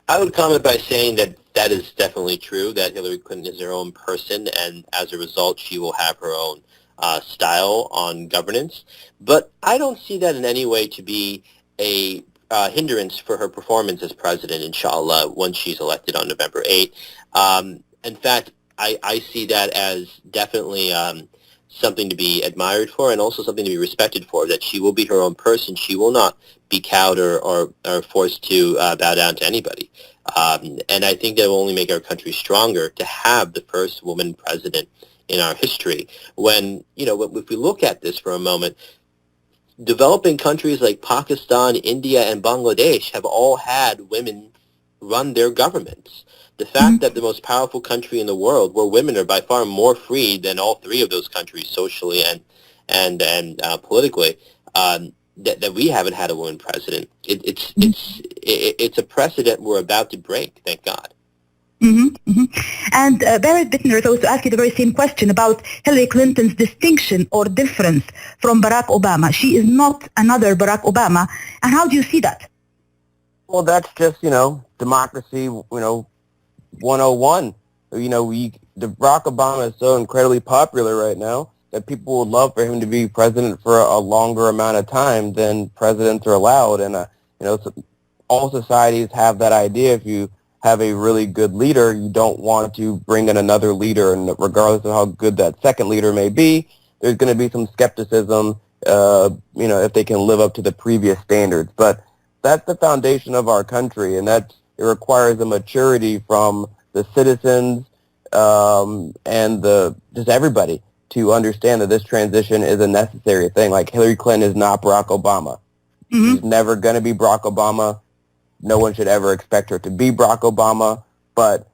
[SPEAKER 5] I would comment by saying that is definitely true, that Hillary Clinton is her own person, and as a result, she will have her own style on governance. But I don't see that in any way to be a hindrance for her performance as president, inshallah, once she's elected on November 8th. In fact, I see that as definitely something to be admired for and also something to be respected for, that she will be her own person. She will not be cowed or forced to bow down to anybody. And I think that will only make our country stronger to have the first woman president in our history. When, if we look at this for a moment, developing countries like Pakistan, India, and Bangladesh have all had women run their governments. The fact that the most powerful country in the world, where women are by far more free than all three of those countries socially and politically, that we haven't had a woman president. It's a precedent we're about to break, thank God.
[SPEAKER 3] And Barrett Pitner, I was to ask you the very same question about Hillary Clinton's distinction or difference from Barack Obama. She is not another Barack Obama. And how do you see that?
[SPEAKER 4] Well, that's just, democracy, 101. Barack Obama is so incredibly popular right now that people would love for him to be president for a longer amount of time than presidents are allowed. And, all societies have that idea. If you have a really good leader, you don't want to bring in another leader, and regardless of how good that second leader may be, there's going to be some skepticism, if they can live up to the previous standards. But that's the foundation of our country, and it requires a maturity from the citizens and just everybody to understand that this transition is a necessary thing. Like, Hillary Clinton is not Barack Obama. Mm-hmm. She's never going to be Barack Obama. No one should ever expect her to be Barack Obama, but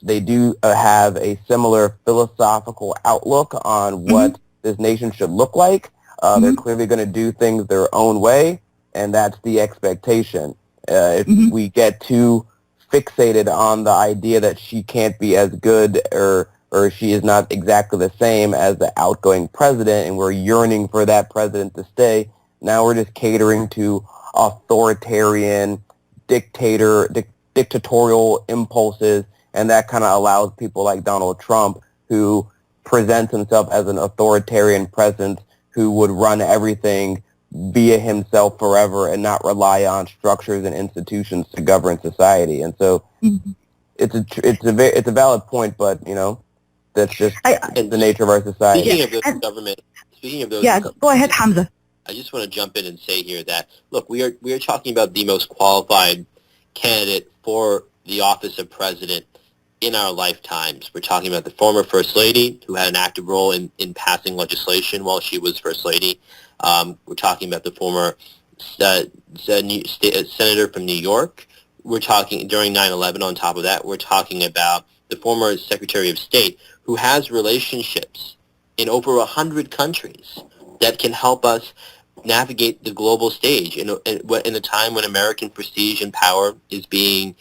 [SPEAKER 4] they do have a similar philosophical outlook on what this nation should look like. They're clearly going to do things their own way, and that's the expectation. If we get too fixated on the idea that she can't be as good or she is not exactly the same as the outgoing president, and we're yearning for that president to stay, now we're just catering to authoritarian, dictatorial impulses, and that kind of allows people like Donald Trump, who presents himself as an authoritarian president who would run everything via himself forever and not rely on structures and institutions to govern society. And so it's a valid point, but that's just the nature of our society.
[SPEAKER 5] Speaking of those
[SPEAKER 3] go ahead, Hamza.
[SPEAKER 5] I just want to jump in and say here that, look, we are talking about the most qualified candidate for the office of president in our lifetimes. We're talking about the former First Lady, who had an active role in passing legislation while she was First Lady. We're talking about the former senator from New York. We're talking during 9/11. On top of that, we're talking about the former Secretary of State, who has relationships in over 100 countries that can help us navigate the global stage in a time when American prestige and power is being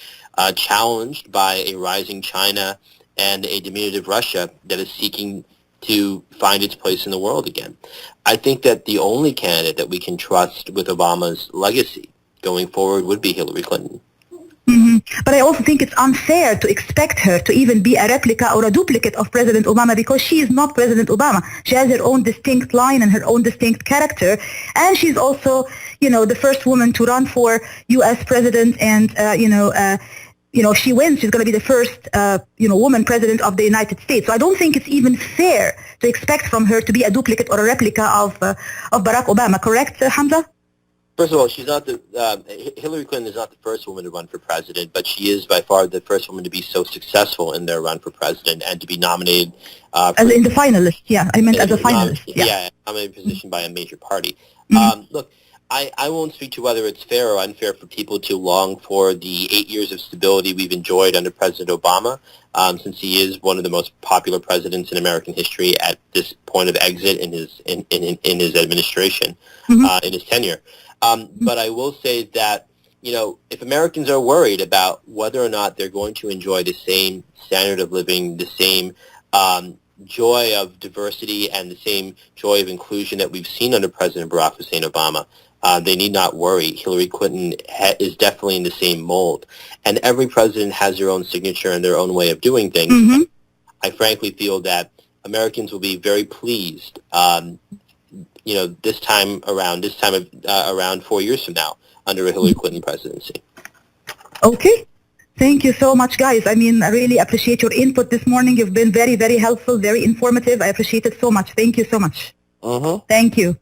[SPEAKER 5] challenged by a rising China and a diminutive Russia that is seeking to find its place in the world again. I think that the only candidate that we can trust with Obama's legacy going forward would be Hillary Clinton.
[SPEAKER 3] But I also think it's unfair to expect her to even be a replica or a duplicate of President Obama, because she is not President Obama. She has her own distinct line and her own distinct character, and she's also, the first woman to run for U.S. president, and if she wins, she's going to be the first, woman president of the United States. So I don't think it's even fair to expect from her to be a duplicate or a replica of Barack Obama. Correct, Hamza?
[SPEAKER 5] First of all, she's not Hillary Clinton is not the first woman to run for president, but she is by far the first woman to be so successful in their run for president and to be nominated.
[SPEAKER 3] As in the finalist, yeah. I meant as a finalist.
[SPEAKER 5] Nominated position by a major party. Look, I won't speak to whether it's fair or unfair for people to long for the 8 years of stability we've enjoyed under President Obama, since he is one of the most popular presidents in American history at this point of exit in his administration, in his tenure. But I will say that, if Americans are worried about whether or not they're going to enjoy the same standard of living, the same joy of diversity, and the same joy of inclusion that we've seen under President Barack Hussein Obama, they need not worry. Hillary Clinton is definitely in the same mold. And every president has their own signature and their own way of doing things. I frankly feel that Americans will be very pleased this time around 4 years from now under a Hillary Clinton presidency.
[SPEAKER 3] Okay. Thank you so much, guys. I really appreciate your input this morning. You've been very, very helpful, very informative. I appreciate it so much. Thank you so much. Thank you.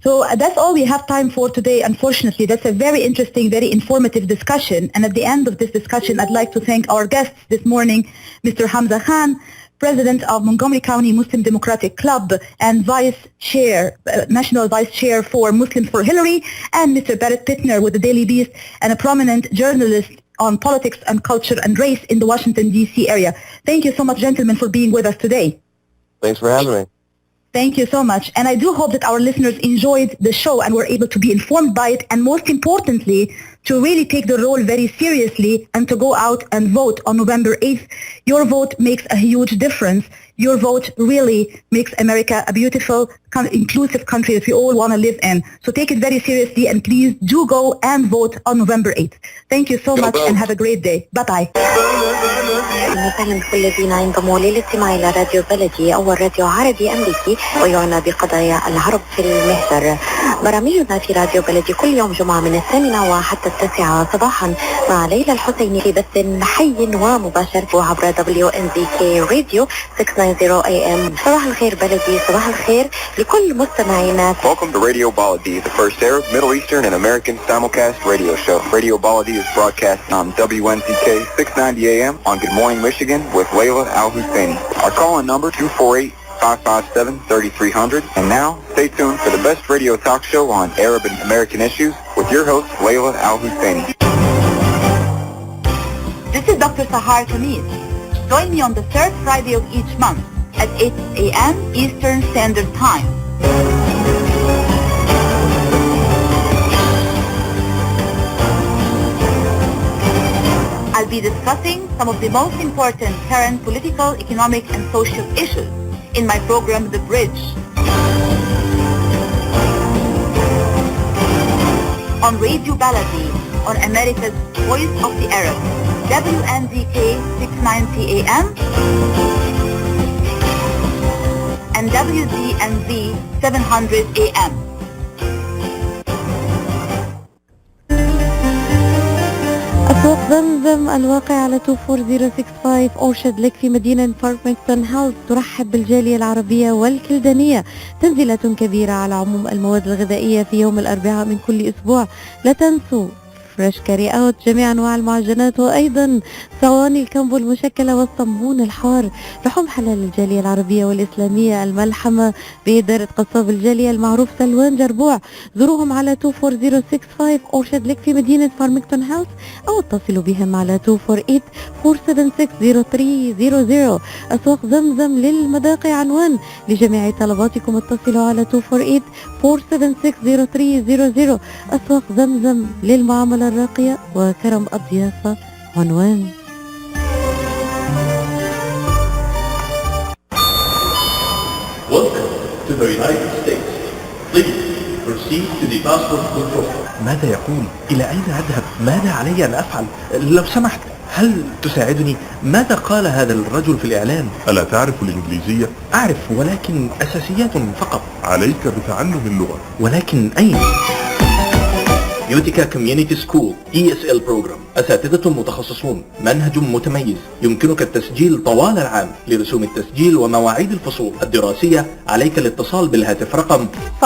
[SPEAKER 3] So that's all we have time for today. Unfortunately, that's a very interesting, very informative discussion. And at the end of this discussion, I'd like to thank our guests this morning, Mr. Hamza Khan, President of Montgomery County Muslim Democratic Club and Vice Chair, National Vice Chair for Muslims for Hillary, and Mr. Barrett Pitner with the Daily Beast and a prominent journalist on politics and culture and race in the Washington, D.C. area. Thank you so much, gentlemen, for being with us today.
[SPEAKER 4] Thanks for having me.
[SPEAKER 3] Thank you so much. And I do hope that our listeners enjoyed the show and were able to be informed by it, and most importantly, to really take the role very seriously and to go out and vote on November 8th. Your vote makes a huge difference. Your vote really makes America a beautiful, inclusive country that we all want to live in. So take it very seriously, and please do go and vote on November 8th. Thank you so much and have a great day. Bye-bye.
[SPEAKER 1] مثلا كل الذين ينضموا للاستماع إلى راديو بلدي أول راديو عربي أمريكي ويعنى بقضايا العرب في المهجر. برامجنا في راديو بلدي كل يوم جمعة من 8 وحتى 9 صباحا مع ليلى الحسيني في بث حي ومباشر وعبر WNZK راديو 690 AM. صباح الخير بلدي، صباح الخير لكل مستمعينا.
[SPEAKER 2] Welcome to Radio Baladi, the first Arab, Middle Eastern, and American simulcast radio show. Radio Baladi is broadcast on WNZK 690 AM on Good Morning Michigan with Layla Al-Husseini. Our call-in number 248-557-3300. And now, stay tuned for the best radio talk show on Arab and American issues with your host, Layla Al-Husseini.
[SPEAKER 3] This is Dr. Sahar Khamis. Join me on the third Friday of each month at 8 a.m. Eastern Standard Time. I'll be discussing some of the most important current political, economic, and social issues in my program, The Bridge. On Radio Baladi, on America's Voice of the Arab, WNZK 690 AM and wdmv 700 AM.
[SPEAKER 12] أسواق زمزم الواقع على 24065 أورشارد ليك في مدينة فارمينغتون هيلز ترحب بالجالية العربية والكلدانية. تنزيلات كبيرة على عموم المواد الغذائية في يوم الأربعاء من كل أسبوع. لا تنسوا فريش كاري اوت، جميع انواع المعجنات، وايضا صواني الكامبو المشكله والصمون الحار. لحوم حلال الجاليه العربيه والاسلاميه، الملحمه باداره قصاب الجاليه المعروف سلوان جربوع. زوروهم على 24065 اورشارد ليك في مدينه فارمينغتون هيلز او اتصلوا بهم على 248-476-0300. اسواق زمزم للمذاق عنوان لجميع طلباتكم، اتصلوا على 248-476-0300. اسواق زمزم للمعامله الراقية وكرم الضيافة عنوان.
[SPEAKER 11] Welcome to the United States. Please proceed to the passport control.
[SPEAKER 6] ماذا يقول؟ إلى أين أذهب؟ ماذا علي أن أفعل؟ لو سمحت، هل تساعدني؟ ماذا قال هذا الرجل في الإعلان؟
[SPEAKER 9] ألا تعرف الإنجليزية؟
[SPEAKER 6] أعرف، ولكن أساسيات فقط.
[SPEAKER 9] عليك بتعلم اللغة.
[SPEAKER 6] ولكن أين؟
[SPEAKER 11] يوتيكا كوميونيتي سكول ESL بروجرام، أساتذة متخصصون، منهج متميز، يمكنك التسجيل طوال العام. لرسوم التسجيل ومواعيد الفصول الدراسية عليك الاتصال بالهاتف رقم
[SPEAKER 12] 586-797-6960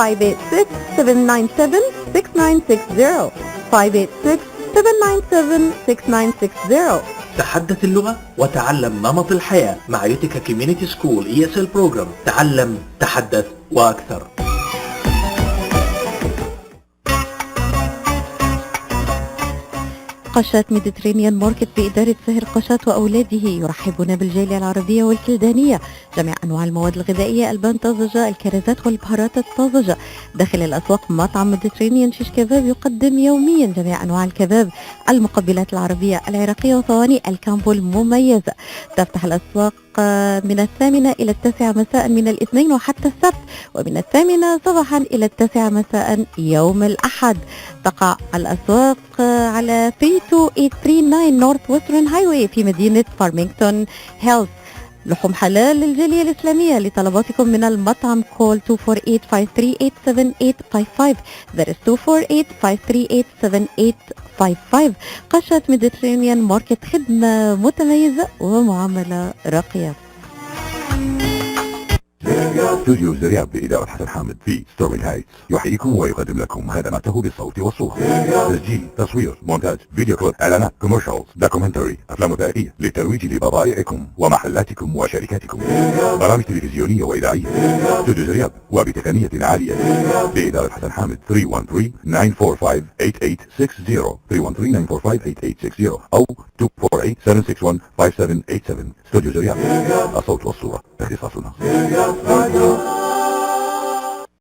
[SPEAKER 12] 586-797-6960.
[SPEAKER 11] تحدث اللغة وتعلم نمط الحياة مع يوتيكا كوميونيتي سكول ESL بروجرام. تعلم، تحدث وأكثر.
[SPEAKER 12] قشات ميديترينيان ماركت بإدارة سهر قشات وأولاده يرحبون بالجالية العربية والكلدانية. جميع أنواع المواد الغذائية، البان طازجة، الكرزات والبهارات الطازجة. داخل الأسواق مطعم ميديترينيان شيش كباب يقدم يوميا جميع أنواع الكباب، المقبلات العربية العراقية وصواني الكامبو المميزة. تفتح الأسواق من 8 إلى 9 مساء من الاثنين وحتى السبت، ومن 8 صباحا إلى 9 مساء يوم الأحد. تقع الأسواق على 32839 نورث ويسترن هايواي في مدينة فارمينغتون هيلز. لحوم حلال للجالية الإسلامية، لطلباتكم من المطعم كول 248-538-7855. that is 248-538-7855. قشة ميديترينيان ماركت، خدمة متميزة ومعاملة راقية.
[SPEAKER 8] استوديو زرياب بإدارة حسن حامد في ستورمينغ هايتس يحييكم ويقدم لكم خدماته بالصوت والصورة، تسجيل، تصوير، مونتاج، فيديو كليب، إعلانات، كوميرشالز، دوكيومنتري، أفلام وثائقية للترويج لبضائعكم ومحلاتكم وشركاتكم، برامج تلفزيونية وإذاعية. استوديو زرياب وبتقنية عالية بإدارة حسن حامد 313-945-8860 313-945-8860 أو 248-761-5787. استوديو زرياب، الصوت والصورة اختصاصنا.